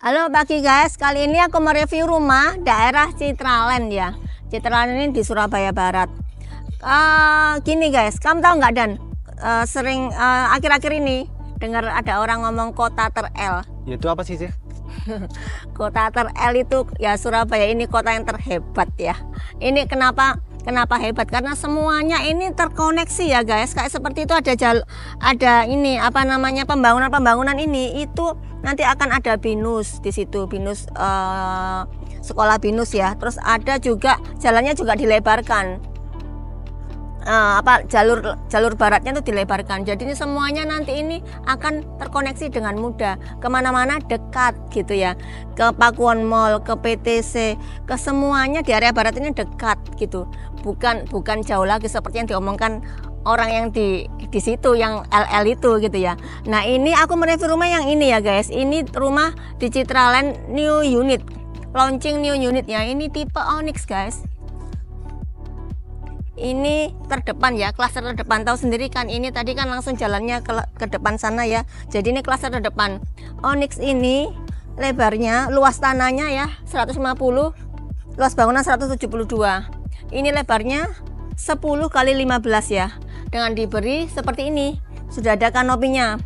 Halo pagi guys, kali ini aku mereview rumah daerah Citraland ya. Citraland ini di Surabaya Barat. Gini guys, kamu tahu nggak Dan? Sering akhir-akhir ini dengar ada orang ngomong kota ter-L. Itu apa sih? Kota ter-L itu ya Surabaya ini kota yang terhebat ya. Ini kenapa hebat? Karena semuanya ini terkoneksi ya guys. Kayak seperti itu ada ini apa namanya pembangunan ini itu nanti akan ada BINUS di situ, BINUS sekolah BINUS ya. Terus ada juga jalannya juga dilebarkan. Jalur baratnya itu dilebarkan. Jadi ini semuanya nanti ini akan terkoneksi dengan mudah, kemana-mana dekat gitu ya, ke Pakuwon Mall, ke PTC, ke semuanya di area barat ini dekat gitu, bukan jauh lagi seperti yang diomongkan orang yang di situ yang LL itu gitu ya. Nah ini aku mereview rumah yang ini ya guys. Ini rumah di Citraland new unit, launching new unit ya. Ini tipe Onyx guys. Ini terdepan ya, klaster terdepan. Tahu sendiri kan, ini tadi kan langsung jalannya ke depan sana ya. Jadi ini klaster terdepan. Onyx ini lebarnya, luas tanahnya ya 150, luas bangunan 172. Ini lebarnya 10 kali 15 ya. Dengan diberi seperti ini, sudah ada kanopinya.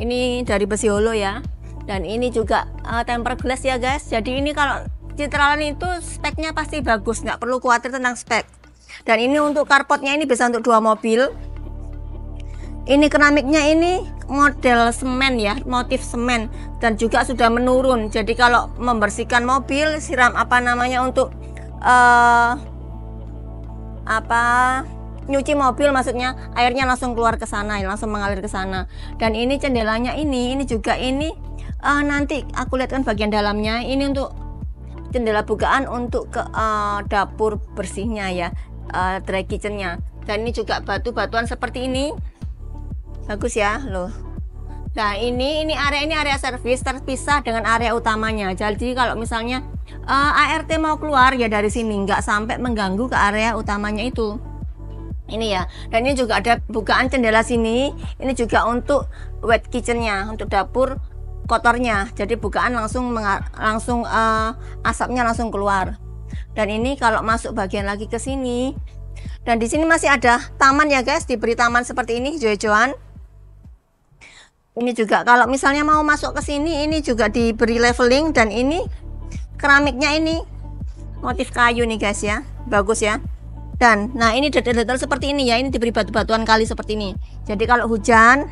Ini dari besi holo ya. Dan ini juga tempered glass ya guys. Jadi ini kalau Citraland itu speknya pasti bagus, nggak perlu khawatir tentang spek. Dan ini untuk carportnya ini bisa untuk 2 mobil. Ini keramiknya ini model semen ya, motif semen, dan juga sudah menurun. Jadi kalau membersihkan mobil, siram apa namanya untuk nyuci mobil, maksudnya airnya langsung keluar ke sana, langsung mengalir ke sana. Dan ini jendelanya ini juga ini nanti aku lihatkan bagian dalamnya. Ini untuk jendela bukaan untuk ke dapur bersihnya ya. Dry kitchennya. Dan ini juga batu-batuan seperti ini, bagus ya loh. Nah ini area servis terpisah dengan area utamanya. Jadi kalau misalnya ART mau keluar ya dari sini, nggak sampai mengganggu ke area utamanya itu. Ini ya. Dan ini juga ada bukaan jendela sini. Ini juga untuk wet kitchennya, untuk dapur kotornya. Jadi bukaan langsung asapnya langsung keluar. Dan ini kalau masuk bagian lagi ke sini, dan di sini masih ada taman ya guys, diberi taman seperti ini hijau-hijauan. Ini juga kalau misalnya mau masuk ke sini, ini juga diberi leveling. Dan ini keramiknya ini motif kayu nih guys ya, bagus ya. Dan nah ini detail-detail seperti ini ya, ini diberi batu-batuan kali seperti ini. Jadi kalau hujan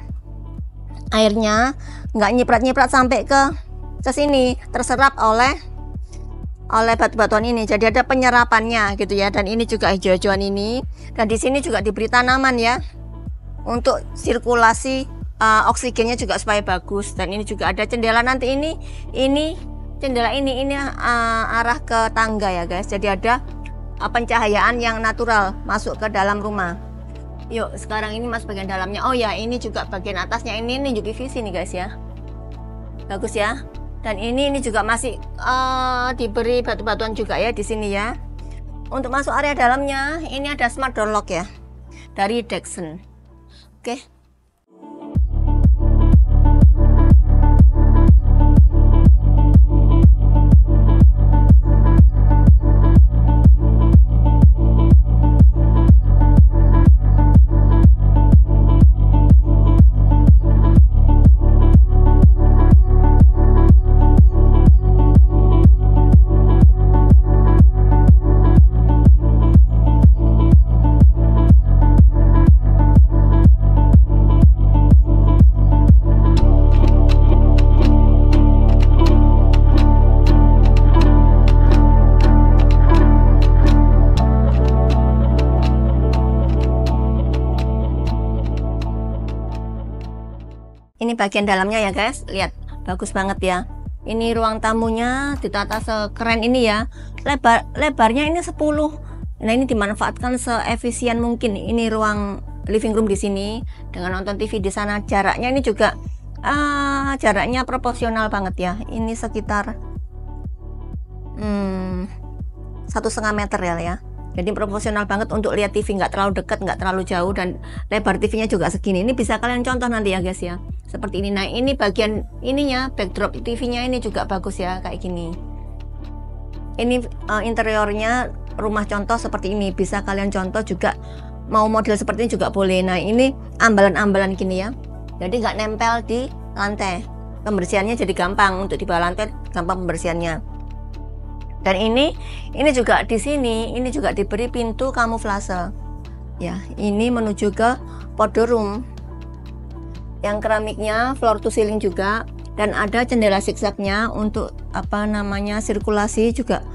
airnya nggak nyiprat-nyiprat sampai ke sini, terserap oleh batu-batuan ini. Jadi ada penyerapannya gitu ya. Dan ini juga hijau-hijauan ini. Dan di sini juga diberi tanaman ya, untuk sirkulasi oksigennya juga supaya bagus. Dan ini juga ada jendela nanti ini jendela ini arah ke tangga ya guys. Jadi ada pencahayaan yang natural masuk ke dalam rumah. Yuk sekarang ini masuk bagian dalamnya. Oh ya, ini juga bagian atasnya ini UPVC nih guys ya, bagus ya. Dan ini juga masih diberi batu-batuan juga ya di sini ya. Untuk masuk area dalamnya ini ada smart door lock ya dari Dexon. Oke. Ini bagian dalamnya ya guys, lihat bagus banget ya. Ini ruang tamunya ditata sekeren ini ya. Lebarnya ini 10. Nah ini dimanfaatkan seefisien mungkin. Ini ruang living room di sini dengan nonton TV di sana. Jaraknya ini juga jaraknya proporsional banget ya. Ini sekitar 1,5 meter ya. Jadi proporsional banget untuk lihat TV, nggak terlalu dekat, nggak terlalu jauh. Dan lebar TV-nya juga segini. Ini bisa kalian contoh nanti ya guys ya. seperti ini. Nah ini bagian ininya, backdrop TV-nya ini juga bagus ya, kayak gini. Ini interiornya rumah contoh seperti ini, bisa kalian contoh juga, mau model seperti ini juga boleh. Nah ini ambalan-ambalan gini ya, jadi nggak nempel di lantai, pembersihannya jadi gampang, untuk di bawah lantai gampang pembersihannya. Dan ini juga di sini, ini juga diberi pintu kamuflase ya, ini menuju ke powder room yang keramiknya floor to ceiling juga, dan ada jendela zigzagnya untuk apa namanya sirkulasi juga,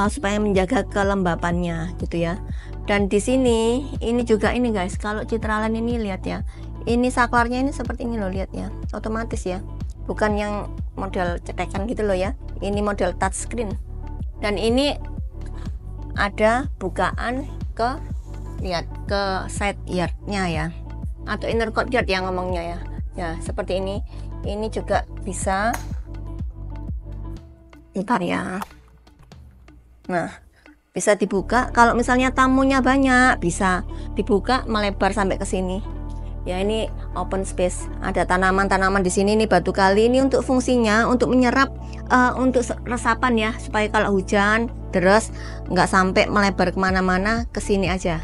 supaya menjaga kelembapannya gitu ya. Dan di sini ini juga ini guys, kalau Citraland ini lihat ya, ini saklarnya ini seperti ini loh, lihat ya, otomatis ya, bukan yang model cetekan gitu loh ya, ini model touchscreen. Dan ini ada bukaan ke, lihat, ke side yardnya ya, atau inner courtyard yang ngomongnya ya. Ya seperti ini juga bisa, ntar ya. Nah bisa dibuka, kalau misalnya tamunya banyak bisa dibuka melebar sampai ke sini ya. Ini open space, ada tanaman-tanaman di sini. Ini batu kali, ini untuk fungsinya untuk menyerap, untuk resapan ya, supaya kalau hujan deras nggak sampai melebar kemana-mana, ke sini aja,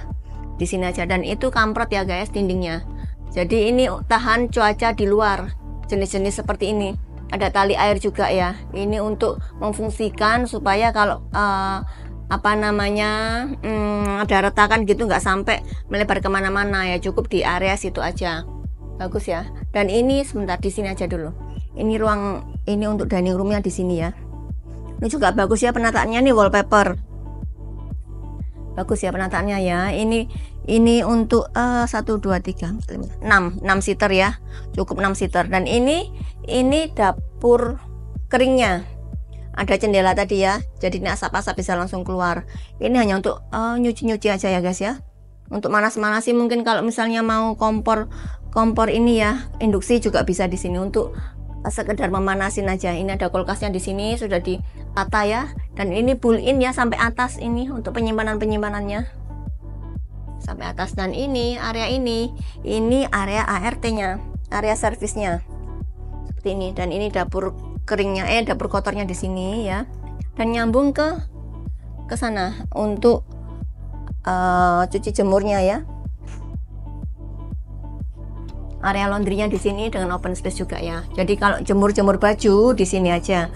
di sini aja. Dan itu kamprot ya guys dindingnya, jadi ini tahan cuaca di luar, jenis-jenis seperti ini. Ada tali air juga ya, ini untuk memfungsikan supaya kalau apa namanya ada retakan gitu nggak sampai melebar kemana-mana ya, cukup di area situ aja, bagus ya. Dan ini sebentar di sini aja dulu, ini ruang ini untuk dining roomnya di sini ya, ini juga bagus ya penataannya, nih wallpaper bagus ya penataannya ya. Ini untuk 1 2 3 4 5 6 seater ya, cukup 6 seater. Dan ini dapur keringnya, ada jendela tadi ya, jadi ini asap-asap bisa langsung keluar. Ini hanya untuk nyuci-nyuci aja ya guys ya, untuk manas-manasi mungkin. Kalau misalnya mau kompor ini ya, induksi juga bisa di sini untuk sekedar memanasin aja. Ini ada kulkasnya di sini, sudah ditata ya. Dan ini built-in ya sampai atas, ini untuk penyimpanannya sampai atas. Dan ini area ini area ART-nya, area servisnya seperti ini. Dan ini dapur keringnya, dapur kotornya di sini ya, dan nyambung ke sana untuk cuci jemurnya ya. Area laundrynya di sini dengan open space juga ya. Jadi kalau jemur baju di sini aja,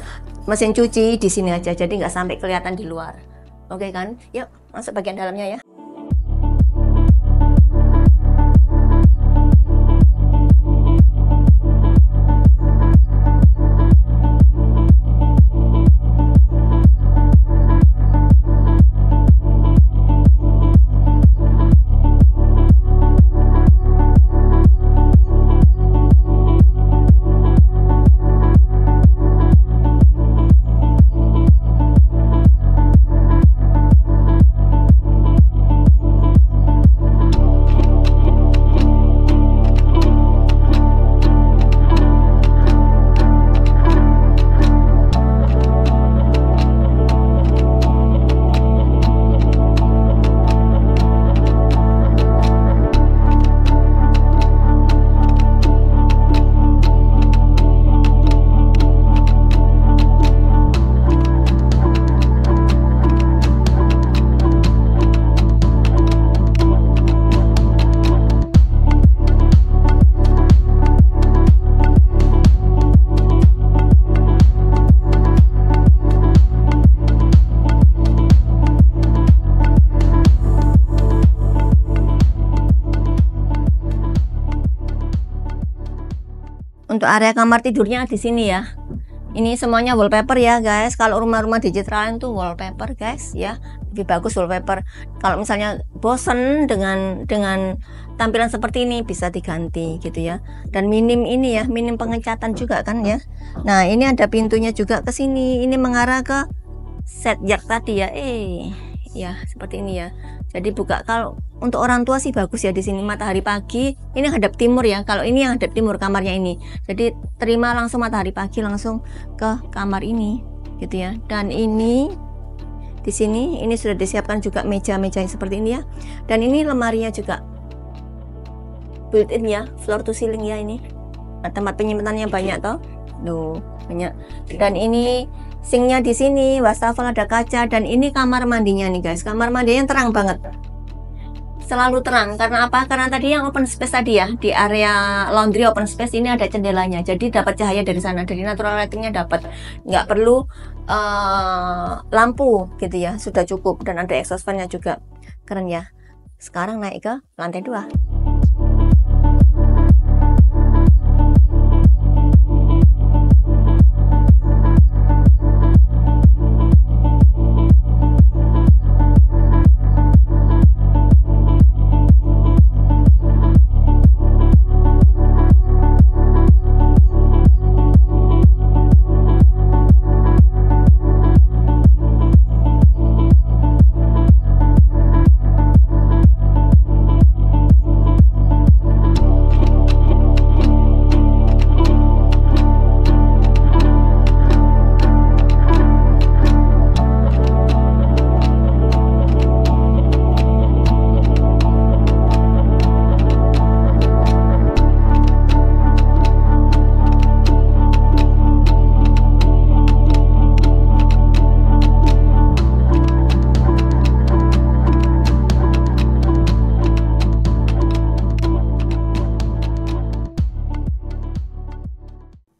mesin cuci di sini aja, jadi nggak sampai kelihatan di luar. Oke kan? Yuk masuk bagian dalamnya ya. Untuk area kamar tidurnya di sini ya. Ini semuanya wallpaper ya guys. Kalau rumah-rumah di Citraland tuh wallpaper guys ya, lebih bagus wallpaper. Kalau misalnya bosen dengan tampilan seperti ini, bisa diganti gitu ya. Dan minim ini ya, minim pengecatan juga kan ya. Nah ini ada pintunya juga ke sini. Ini mengarah ke set yard tadi ya. Ya seperti ini ya. Jadi buka, kalau untuk orang tua sih bagus ya di sini, matahari pagi. Ini hadap timur ya. Kalau ini yang hadap timur kamarnya ini, jadi terima langsung matahari pagi langsung ke kamar ini gitu ya. Dan ini di sini ini sudah disiapkan juga meja-meja seperti ini ya. Dan ini lemarinya juga built-in ya, floor to ceiling ya ini. tempat penyimpanannya banyak toh. Loh, banyak. Dan ini sinknya di sini, wastafel ada kaca, dan ini kamar mandinya nih guys. Kamar mandinya terang banget. Selalu terang karena apa? Karena tadi yang open space tadi ya, di area laundry open space ini ada jendelanya, jadi dapat cahaya dari sana, dari natural lightingnya dapat, nggak perlu lampu gitu ya, sudah cukup. Dan ada exhaust fan-nya juga, keren ya. Sekarang naik ke lantai 2.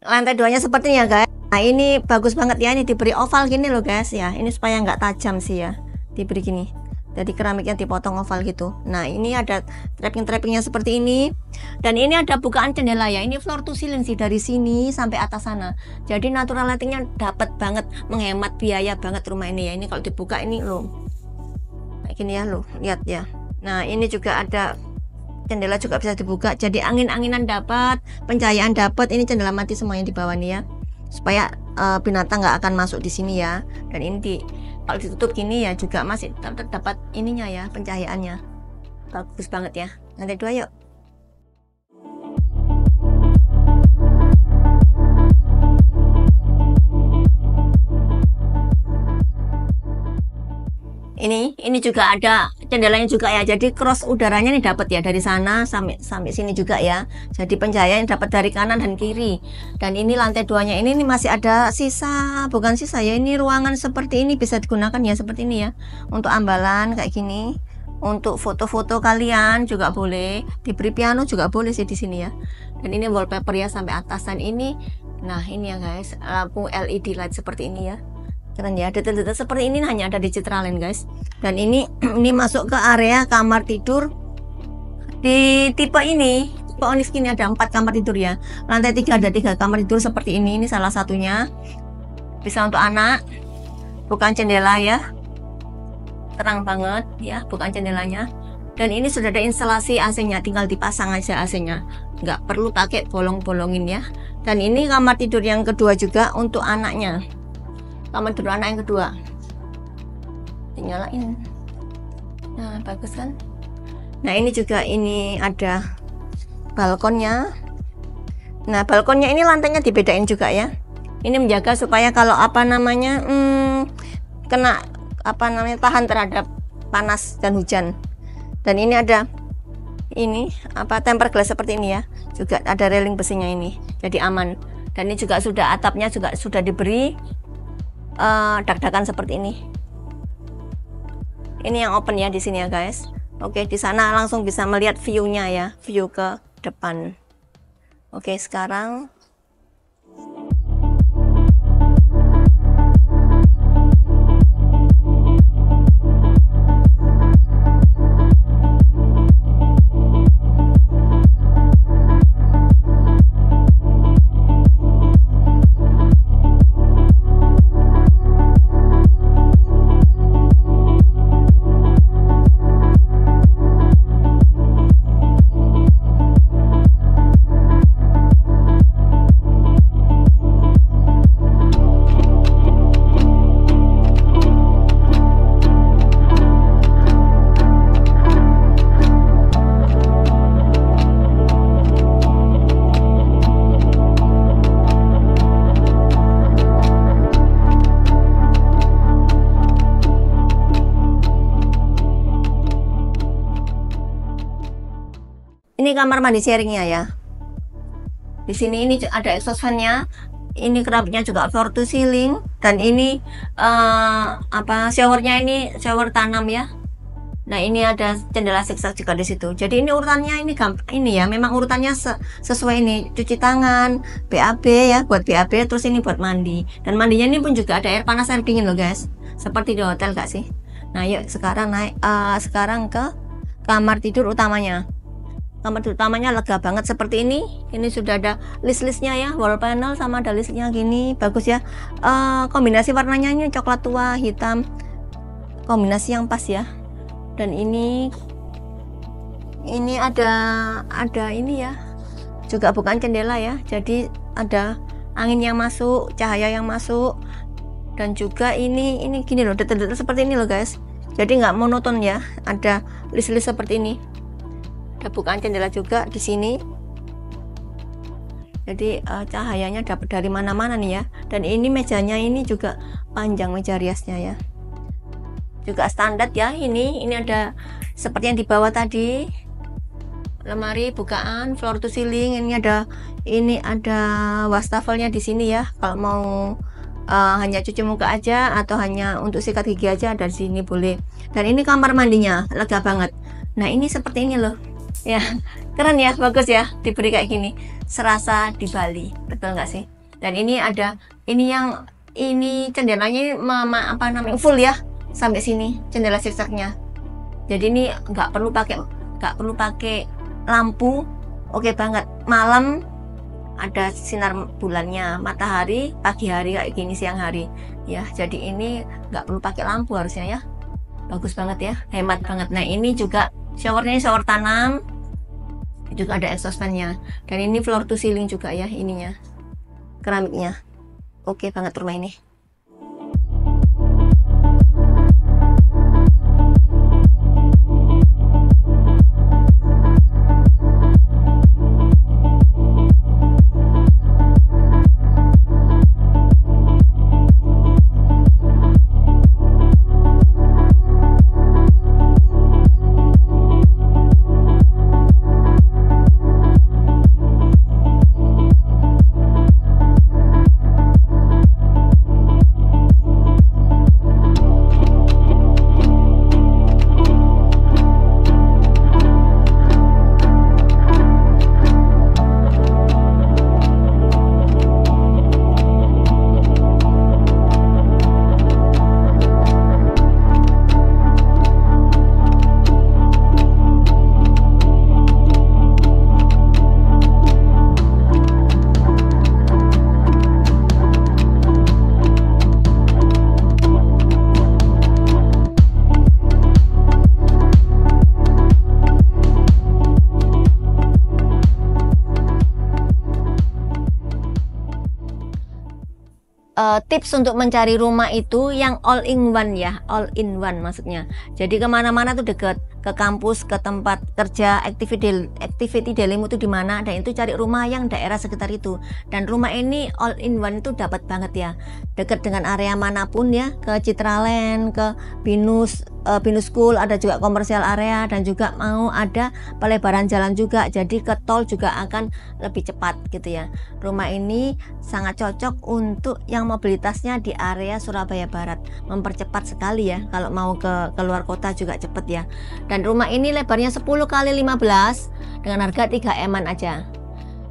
Lantai 2-nya seperti ini ya guys. Nah ini bagus banget ya, ini diberi oval gini loh guys ya, ini supaya nggak tajam sih ya, diberi gini, jadi keramiknya dipotong oval gitu. Nah ini ada trapping-trappingnya seperti ini, dan ini ada bukaan jendela ya, ini floor to ceiling sih, dari sini sampai atas sana, jadi natural lightingnya dapat banget, menghemat biaya banget rumah ini ya. Ini kalau dibuka ini loh kayak gini ya, loh lihat ya. Nah ini juga ada jendela, juga bisa dibuka, jadi angin-anginan dapat, pencahayaan dapat. Ini jendela mati semuanya di bawah nih ya, supaya binatang nggak akan masuk di sini ya. Dan ini kalau ditutup gini ya juga masih dapat ininya ya, pencahayaannya bagus banget ya. Lantai 2 yuk. Ini juga ada jendelanya juga ya, jadi cross udaranya nih dapat ya, dari sana sampai sini juga ya, jadi pencahayaan dapat dari kanan dan kiri. Dan ini lantai 2-nya ini masih ada sisa, bukan sisa ya, ini ruangan seperti ini bisa digunakan ya, seperti ini ya, untuk ambalan kayak gini, untuk foto-foto kalian juga boleh, diberi piano juga boleh sih di sini ya. Dan ini wallpaper ya sampai atas. Dan ini, nah ini ya guys, lampu LED light seperti ini ya, keren ya, detail-detail seperti ini hanya ada di Citraland guys. Dan ini masuk ke area kamar tidur di tipe ini, tipe Onyx ini ada 4 kamar tidur ya. Lantai 3 ada 3 kamar tidur seperti ini salah satunya, bisa untuk anak, bukan jendela ya, terang banget ya, bukan jendelanya. Dan ini sudah ada instalasi AC-nya, tinggal dipasang aja AC-nya, nggak perlu pakai bolong-bolongin ya. Dan ini kamar tidur yang kedua juga untuk anaknya, kamar tidur anak yang kedua, dinyalain. Nah bagus kan. Nah ini juga, ini ada balkonnya. Nah balkonnya ini lantainya dibedain juga ya, ini menjaga supaya kalau apa namanya kena apa namanya, tahan terhadap panas dan hujan. Dan ini ada ini apa, tempered glass seperti ini ya, juga ada railing besinya ini, jadi aman. Dan ini juga sudah, atapnya juga sudah diberi dak-dakan seperti ini. Ini yang open ya di sini ya guys. Oke, di sana langsung bisa melihat view-nya ya, view ke depan. Oke, sekarang ini kamar mandi sharingnya ya. Di sini ini ada exhaust fan-nya. Ini keramiknya juga floor to ceiling, dan ini showernya ini shower tanam ya. Nah, ini ada jendela zigzag juga di situ. Jadi ini urutannya ini ya, memang urutannya sesuai ini. Cuci tangan, BAB ya, buat BAB, terus ini buat mandi. Dan mandinya ini pun juga ada air panas air dingin loh guys. Seperti di hotel gak sih? Nah, yuk sekarang sekarang ke kamar tidur utamanya. Kamar tidur utamanya lega banget seperti ini. Ini sudah ada list-listnya ya, wall panel sama ada listnya gini, bagus ya. Kombinasi warnanya ini coklat tua, hitam, kombinasi yang pas ya. Dan ini ada ini ya, juga bukan jendela ya, jadi ada angin yang masuk, cahaya yang masuk, dan juga ini gini loh, detail-detail seperti ini loh guys. Jadi nggak monoton ya, ada list-list seperti ini. Ada bukaan jendela juga di sini, jadi cahayanya dapat dari mana-mana nih ya. Dan ini mejanya ini juga panjang, meja riasnya ya, juga standar ya. Ini ada seperti yang di bawah tadi, lemari bukaan floor to ceiling. Ini ada wastafelnya di sini ya, kalau mau hanya cuci muka aja atau hanya untuk sikat gigi aja dari sini boleh. Dan ini kamar mandinya lega banget. Nah, ini seperti ini loh ya, keren ya, bagus ya, diberi kayak gini, serasa di Bali, betul nggak sih? Dan ini ada ini jendelanya full ya, sampai sini jendela zigzagnya. Jadi ini nggak perlu pakai lampu. Oke banget, malam ada sinar bulannya, matahari, pagi hari kayak gini, siang hari ya. Jadi ini nggak perlu pakai lampu harusnya ya, bagus banget ya, hemat banget. Nah, ini juga showernya shower tanam, juga ada exhaust fan-nya. Dan ini floor to ceiling juga ya, ininya keramiknya. Oke banget rumah ini. Tips untuk mencari rumah itu yang all in one ya, all in one maksudnya. Jadi kemana-mana tuh deket, ke kampus, ke tempat kerja, activity dailymu itu di mana, dan itu cari rumah yang daerah sekitar itu. Dan rumah ini all in one itu dapat banget ya, deket dengan area manapun ya, ke Citraland, ke Binus School, ada juga komersial area, dan juga mau ada pelebaran jalan juga, jadi ke tol juga akan lebih cepat gitu ya. Rumah ini sangat cocok untuk yang mobilitasnya di area Surabaya Barat, mempercepat sekali ya kalau mau ke luar kota juga cepet ya. Dan rumah ini lebarnya 10 kali 15 dengan harga 3M-an aja.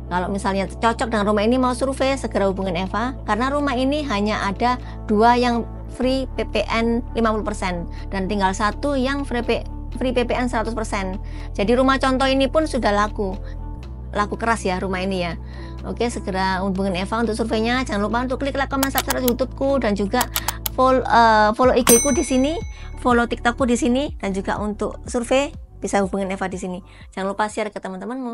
Kalau misalnya cocok dengan rumah ini, mau survei, segera hubungin Eva, karena rumah ini hanya ada 2 yang free PPN 50% dan tinggal 1 yang free PPN 100%. Jadi rumah contoh ini pun sudah laku keras ya rumah ini ya. Oke, segera hubungin Eva untuk surveinya. Jangan lupa untuk klik like, comment, subscribe YouTube-ku, dan juga follow IG-ku di sini, follow TikTok-ku di sini, dan juga untuk survei bisa hubungin Eva di sini. Jangan lupa share ke teman-temanmu.